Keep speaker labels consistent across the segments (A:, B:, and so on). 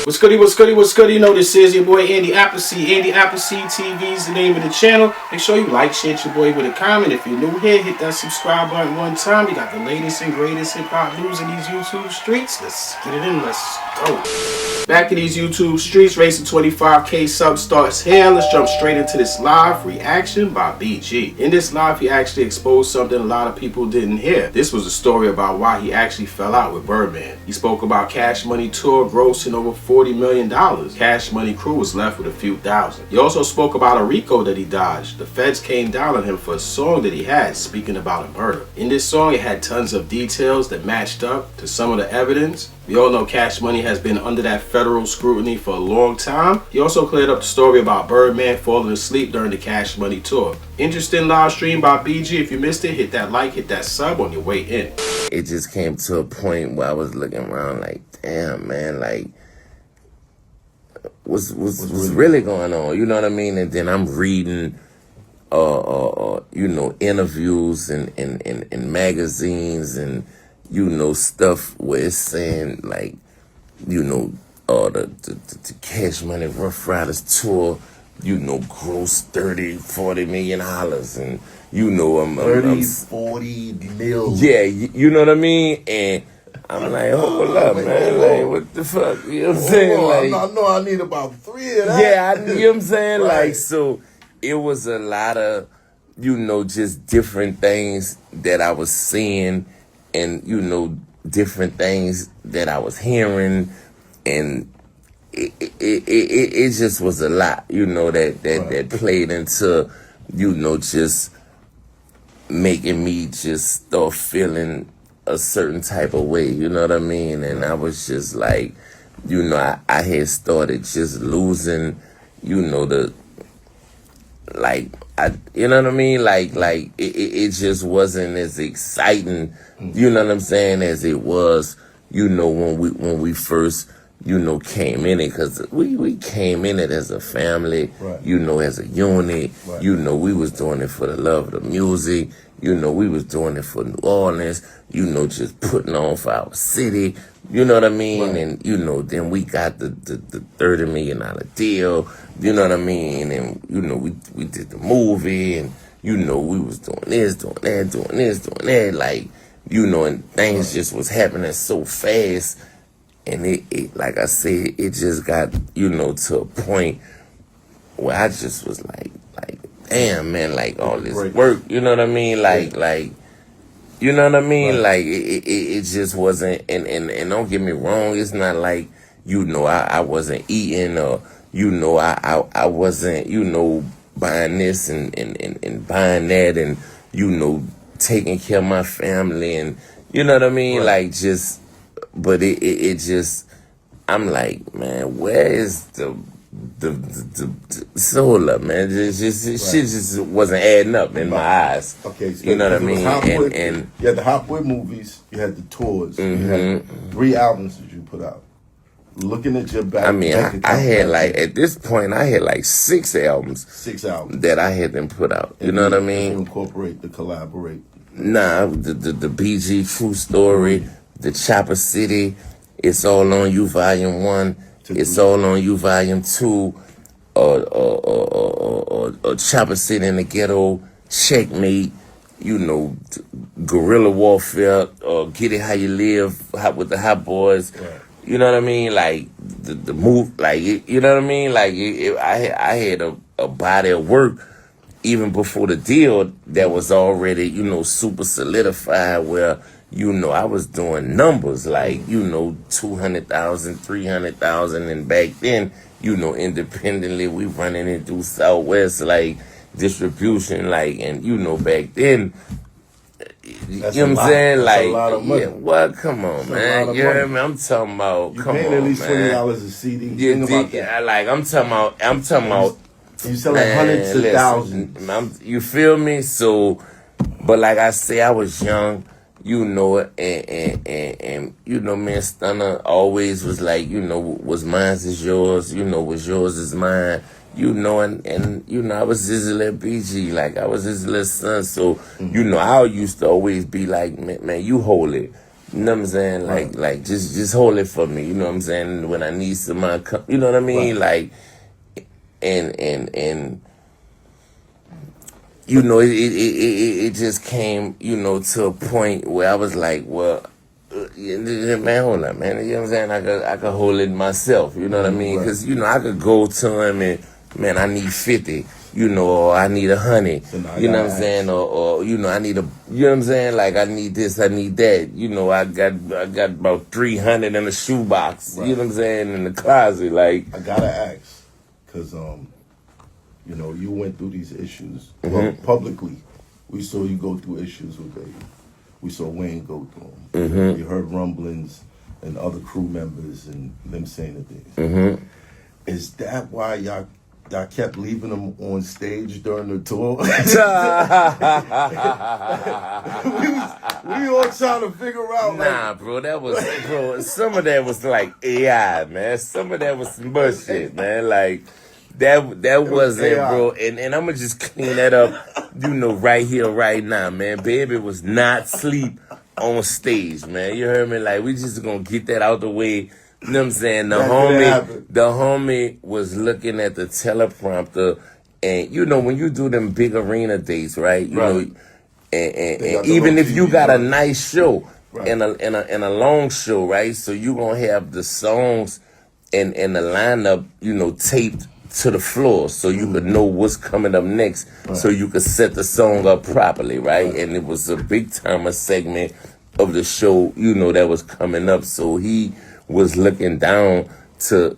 A: What's goody, what's goody, what's goody? You know this is your boy Andy Appleseed. Andy Appleseed TV is the name of the channel. Make sure you like, share your boy with a comment. If you're new here, hit that subscribe button one time. You got the latest and greatest hip-hop news in these YouTube streets. Let's get it in, let's go. Back to these YouTube streets, racing 25K sub starts here. Let's jump straight into this live reaction by BG. In this live, he actually exposed something a lot of people didn't hear. This was a story about why he actually fell out with Birdman. He spoke about Cash Money tour grossing over $40 million. Cash Money crew was left with a few thousand. He also spoke about a RICO that he dodged. The feds came down on him for a song that he had speaking about a murder. In this song, it had tons of details that matched up to some of the evidence. We all know Cash Money has been under that federal scrutiny for a long time. He also cleared up the story about Birdman falling asleep during the Cash Money tour. Interesting live stream by BG. If you missed it, hit that like, hit that sub on your way in.
B: It just came to a point where I was looking around like, damn, man, like, what's really going on? You know what I mean? And then I'm reading, you know, interviews and magazines and, you know, stuff where it's saying, like, you know, the Cash Money Rough Riders tour, you know, gross $30-40 million, and you know,
C: 40 mil.
B: Yeah, you know what I mean. And I'm like, hold up, man, like, what the fuck? You know what I'm saying? Like,
C: I know I need about 3 of that.
B: Yeah, you know what I'm saying?
C: Right.
B: Like, so it was a lot of, you know, just different things that I was seeing, and you know, different things that I was hearing, and it just was a lot, you know, that played into, you know, just making me just start feeling a certain type of way, you know what I mean? And I was just like, you know, I had started just losing, you know, you know what I mean? Like it just wasn't as exciting, you know what I'm saying, as it was, you know, when we first, you know, came in it, because we came in it as a family, you know, as a unit, you know, we was doing it for the love of the music, you know, we was doing it for New Orleans, you know, just putting on for our city, you know what I mean? And, you know, then we got the $30 million deal, you know what I mean? And, you know, we did the movie, and, you know, we was doing this, doing that, doing this, doing that, like, you know, and things just was happening so fast. And it, like I said, it just got, you know, to a point where I just was like, damn, man, like all this work, you know what I mean? Like, you know what I mean? Like, it just wasn't, and don't get me wrong, it's not like, you know, I wasn't eating, or, you know, I wasn't, you know, buying this and buying that, and, you know, taking care of my family, and, you know what I mean? Like, just, but it just, I'm like, man, where is the soul up, man? Shit just wasn't adding up in my eyes.
C: Okay, so
B: you know what I mean?
C: And you had the Hot Boy movies, you had the tours, you had 3 albums that you put out. Looking at your back,
B: I mean, I had like, at this point, I had like 6 albums.
C: 6 albums
B: that I had them put out. You know what I mean?
C: Incorporate the collaborate.
B: Nah, the BG True Story, the Chopper City, It's All on You Volume 1, It's All on You Volume 2, or Chopper City in the Ghetto, Checkmate, you know, Guerrilla Warfare, Get It How You Live, with the Hot Boys. You know what I mean? Like the move, like you know what I mean? Like I had a body of work even before the deal that was already, you know, super solidified, where, you know, I was doing numbers like, you know, 200,000, 300,000, and back then, you know, independently we running it through Southwest, like distribution, like, and you know, back then, you know what I'm saying? Like,
C: a lot of money.
B: Yeah, what? Come on, man. You hear me? I'm talking about, come on, man.
C: At least $20 a CD.
B: Yeah, like, I'm talking about.
C: You selling hundreds of thousands.
B: You feel me? So, but like I say, I was young, you know, and you know, man, STUNNA always was like, you know, what's mine is yours, you know, what's yours is mine, you know, and you know, I was his little BG, like I was his little son, so, you know, I used to always be like, man, you hold it. You know what I'm saying? Like just hold it for me. You know what I'm saying? When I need somebody, you know what I mean? Like, and you know, it just came, you know, to a point where I was like, well, man, hold up, man. You know what I'm saying? I could hold it myself. You know what I mean? Because, you know, I could go to him and, man, I need 50. You know, or I need 100. You know what I'm saying? Or you know, I need you know what I'm saying? Like, I need this, I need that. You know, I got about 300 in a shoebox. You know what I'm saying? In the closet, like.
C: I gotta ask, cause you know, you went through these issues well, publicly. We saw you go through issues with Baby. We saw Wayne go through them. We heard rumblings and other crew members and them saying the things. Is that why y'all kept leaving them on stage during the tour? we all trying to figure out.
B: Nah, bro, that was, bro, some of that was like AI, man. Some of that was some bullshit, man. Like, that wasn't, bro. And I'm gonna just clean that up, you know, right here, right now, man. Baby was not sleep on stage, man. You heard me? Like, we just gonna get that out the way. You know what I'm saying? The homie was looking at the teleprompter, and you know when you do them big arena dates, right? You know, and even if you got a nice show and a long show, right? So you gonna have the songs and the lineup, you know, taped to the floor, so you could know what's coming up next, so you could set the song up properly, right? And it was a big timer segment of the show, you know, that was coming up. So he was looking down to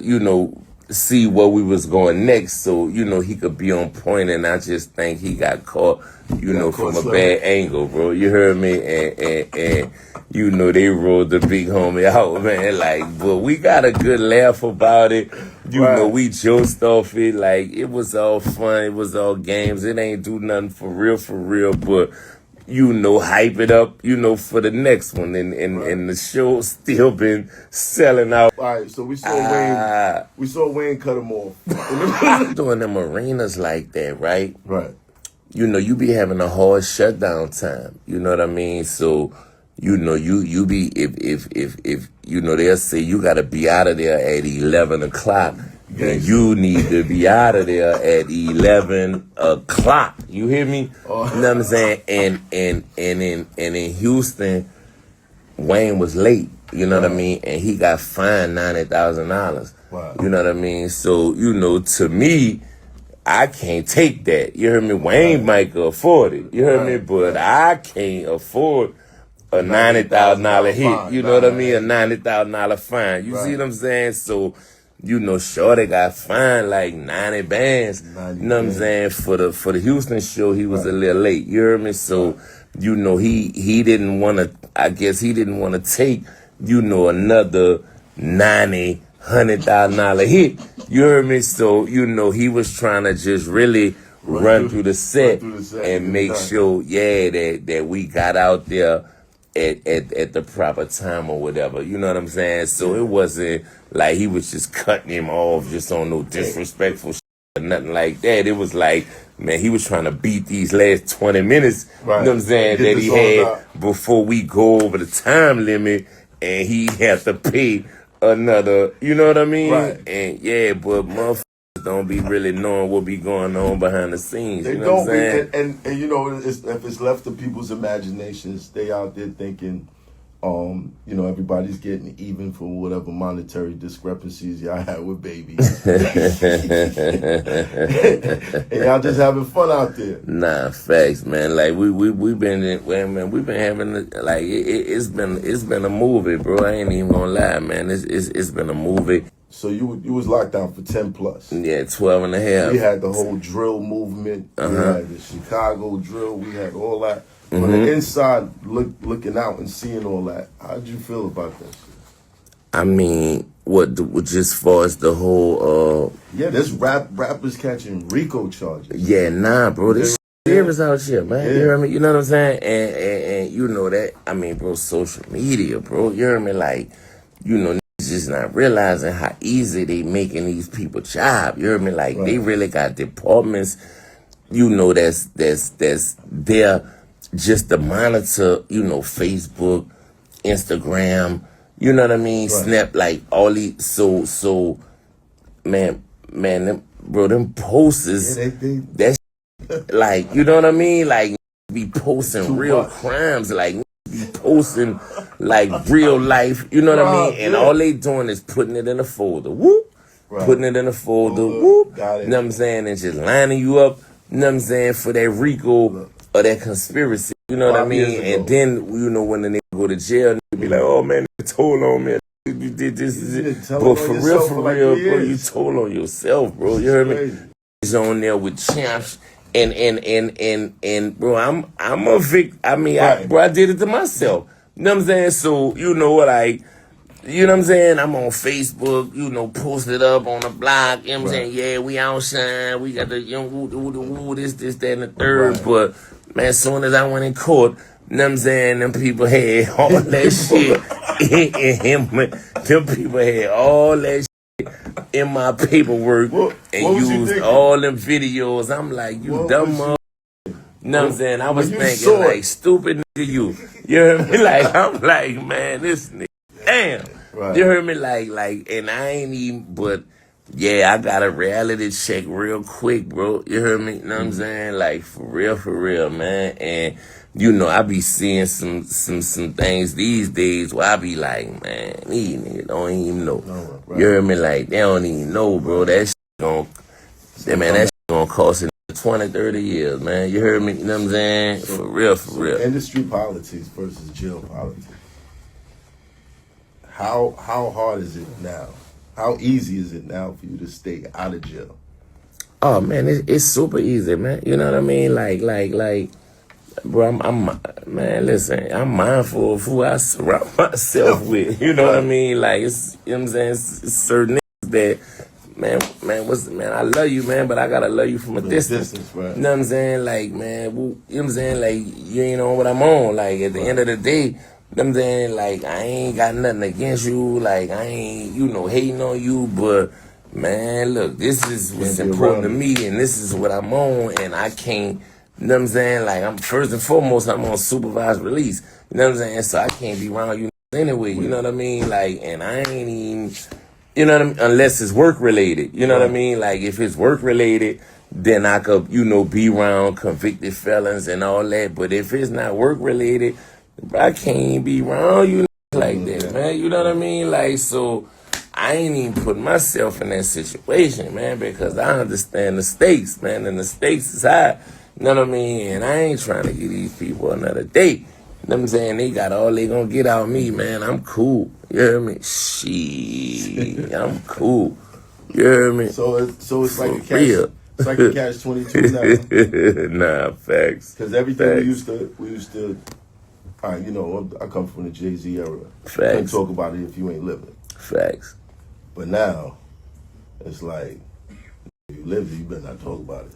B: you know, see where we was going next, so you know he could be on point. And I just think he got caught, you know, from a bad angle, bro. You heard me? And you know they rolled the big homie out, man. Like, but we got a good laugh about it. You know, we joked off it. Like, it was all fun. It was all games. It ain't do nothing for real, but you know, hype it up, you know, for the next one. And the show still been selling out.
C: All right, so we saw Wayne cut him off.
B: Doing them arenas like that, right?
C: Right.
B: You know, you be having a hard shutdown time. You know what I mean? So, you know, you be, if you know, they'll say you got to be out of there at 11 o'clock. And you need to be out of there at 11 o'clock. You hear me? Oh. You know what I'm saying? And in Houston, Wayne was late. You know what I mean? And he got fined $90,000.
C: Wow.
B: You know what I mean? So, you know, to me, I can't take that. You heard me? Wayne might could afford it. You heard me? But I can't afford a $90,000 hit. You know what I mean? A $90,000 fine. You see what I'm saying? So, you know, Shorty got fined like 90 bands. You know what I'm saying? For the Houston show, he was a little late. You heard me? So, you know, he didn't want to, I guess he didn't want to take, you know, another $100,000 hit. You heard me? So, you know, he was trying to just really run through the set and make sure, that we got out there at the proper time or whatever. You know what I'm saying? So it wasn't like he was just cutting him off just on no disrespectful shit or nothing like that. It was like, man, he was trying to beat these last 20 minutes, you know what I'm saying, that he had before we go over the time limit, and he had to pay another, you know what I mean?
C: Right.
B: And but motherfuckers don't be really knowing what be going on behind the scenes.
C: They
B: you know
C: don't
B: what I'm
C: saying? And you know, if it's left to people's imaginations, they out there thinking, you know, everybody's getting even for whatever monetary discrepancies y'all had with Baby. And y'all just having fun out there.
B: Nah, facts, man. Like we've been having like it's been a movie, bro. I ain't even gonna lie, man. It's been a movie.
C: So you was locked down for 10 plus.
B: Yeah, 12 and a half.
C: We had the whole drill movement. We had the Chicago drill. We had all that. On the inside, looking out and seeing all that, how did you feel about that shit?
B: I mean, just far as the whole
C: there's rappers catching RICO charges.
B: Yeah, nah, bro, this serious out here, man. You hear me? You know what I'm saying? And you know that, I mean, bro, social media, bro. You hear me? Like, you know, just not realizing how easy they making these people job. You heard me? Like, they really got departments, you know, that's there just to monitor, you know, Facebook, Instagram, you know what I mean?
C: Right.
B: Snap, like all these, so, man, them posters, that's like, you know what I mean? Like, be posting real crimes, like, be posting like real life, you know what I mean? And all they doing is putting it in a folder, whoop, putting it in a folder, whoop, you know what I'm saying? And just lining you up, you know what I'm saying, for that RICO or that conspiracy, you know what I mean? And then, you know, when the nigga go to jail, they be like, oh man, they told on me. You did this. But for real, bro, you told on yourself, bro. You heard me? He's on there with champs. And bro, I'm a victim. I mean, I did it to myself. You know what I'm saying? So, you know what you know what I'm saying? I'm on Facebook, you know, posted up on the block, you know what I'm saying? Yeah, we outshine, we got the, you know, this, that, and the third. But, man, as soon as I went in court, you know what I'm saying? Them people had all that shit them people had all that shit in my paperwork and used all them videos. I'm like, you dumb mother. You know what I'm saying? I was thinking, like, stupid nigga you. You heard me? Like, I'm like, man, this nigga, damn. You heard me? Like, and I ain't even, but, yeah, I got a reality check real quick, bro. You heard me? You know what I'm saying? Like, for real, man. And, you know, I be seeing some things these days where I be like, man, these niggas don't even know. You heard me? Like, they don't even know, bro. That shit gonna cost it 20, 30 years, man. You heard me? You know what I'm saying? For real.
C: Industry politics versus jail politics. How hard is it now? How easy is it now for you to stay out of jail?
B: Oh man, it's super easy, man. You know what I mean? Like, bro, man, listen, I'm mindful of who I surround myself with. You know what I mean? Like, it's, you know what I'm saying? It's certain niggas that, man, I love you, man, but I gotta love you from a distance.
C: Right.
B: You know what I'm saying? Like, man, you know what I'm saying? Like, you ain't on what I'm on. Like, at the end of the day, you know what I'm saying? Like, I ain't got nothing against you. Like, I ain't, you know, hating on you, but, man, look, this is what's important to me, and this is what I'm on, and I can't, you know what I'm saying? Like, I'm first and foremost, I'm on supervised release. You know what I'm saying? So I can't be around you anyway. You know what I mean? Like, and I ain't even, you know what I mean? Unless it's work related. You know what I mean? Like, if it's work related, then I could, you know, be around convicted felons and all that. But if it's not work related, I can't be around you like that, man. You know what I mean? Like, so I ain't even put myself in that situation, man, because I understand the stakes, man, and the stakes is high. You know what I mean? And I ain't trying to give these people another date. You know what I'm saying? They got all they gonna get out of me, man. I'm cool. You hear me? Shit, I'm cool. You hear me?
C: So it's like a catch. It's like a catch-22
B: Nah,
C: now.
B: facts.
C: Because everything we used to. You know, I come from the Jay-Z era.
B: Facts.
C: Couldn't talk about it if you ain't living.
B: Facts.
C: But now, it's like, if you live it, you better not talk about it.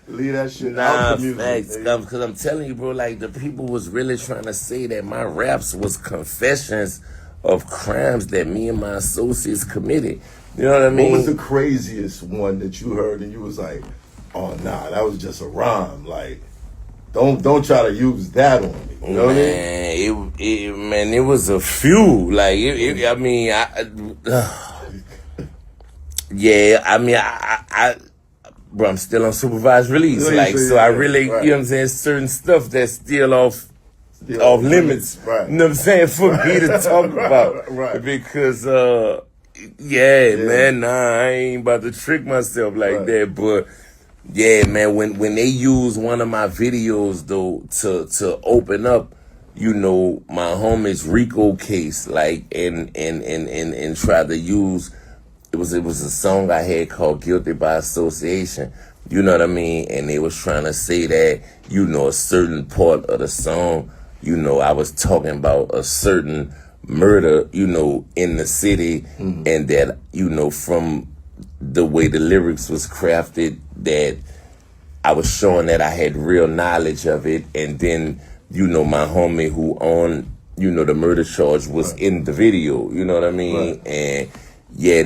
C: Leave that shit out.
B: Nah, facts. Because I'm telling you, bro, like, the people was really trying to say that my raps was confessions of crimes that me and my associates committed. You know what I mean?
C: What was the craziest one that you heard and you was like, oh, nah, that was just a rhyme. Like, don't try to use that on me. You know what I mean?
B: It was a few. Like, bro, I'm still on supervised release. Like, so I really, you know what I'm saying, certain stuff that's still off limits. Right. You know what I'm saying, for me to talk about. Right. Because, man, I ain't about to trick myself like that. But, yeah, man, when they use one of my videos, though, to open up, you know, my homie's RICO case, like, and try to use, it was a song I had called Guilty by Association, you know what I mean? And they was trying to say that, you know, a certain part of the song, you know, I was talking about a certain murder, you know, in the city, and that, you know, from the way the lyrics was crafted, that I was showing that I had real knowledge of it, and then, you know, my homie who owned, you know, the murder charge was in the video, you know what I mean? And yeah,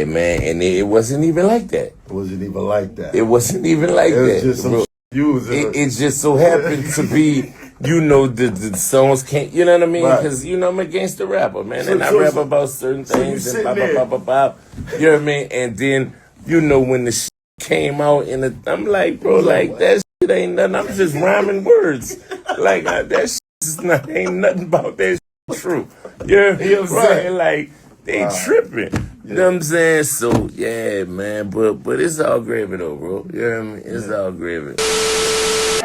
B: man, and it wasn't even like that.
C: It wasn't even like that.
B: It wasn't even like that,
C: just some
B: bro.
C: You was in
B: it just so happened to be, you know, the songs can't, you know what I mean?
C: Right.
B: Because, you know, I'm a gangster rapper, man.
C: So-
B: and I
C: so-
B: rap about certain
C: so you
B: things and
C: sitting
B: bop,
C: there.
B: bop, bop, bop, bop. You know what I mean? And then, you know, when the shit came out, I'm like, bro, like, that shit ain't nothing. I'm just rhyming words. Like, that shit is not, ain't nothing about that shit true. You know what I'm saying? Like, they tripping. You know what I'm saying? So, yeah, man. But it's all gravy, though, bro. You know what I mean? It's all gravy.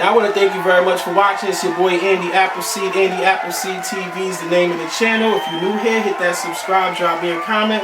A: I want to thank you very much for watching. It's your boy Andy Appleseed. Andy Appleseed TV is the name of the channel. If you're new here, hit that subscribe, drop me a comment.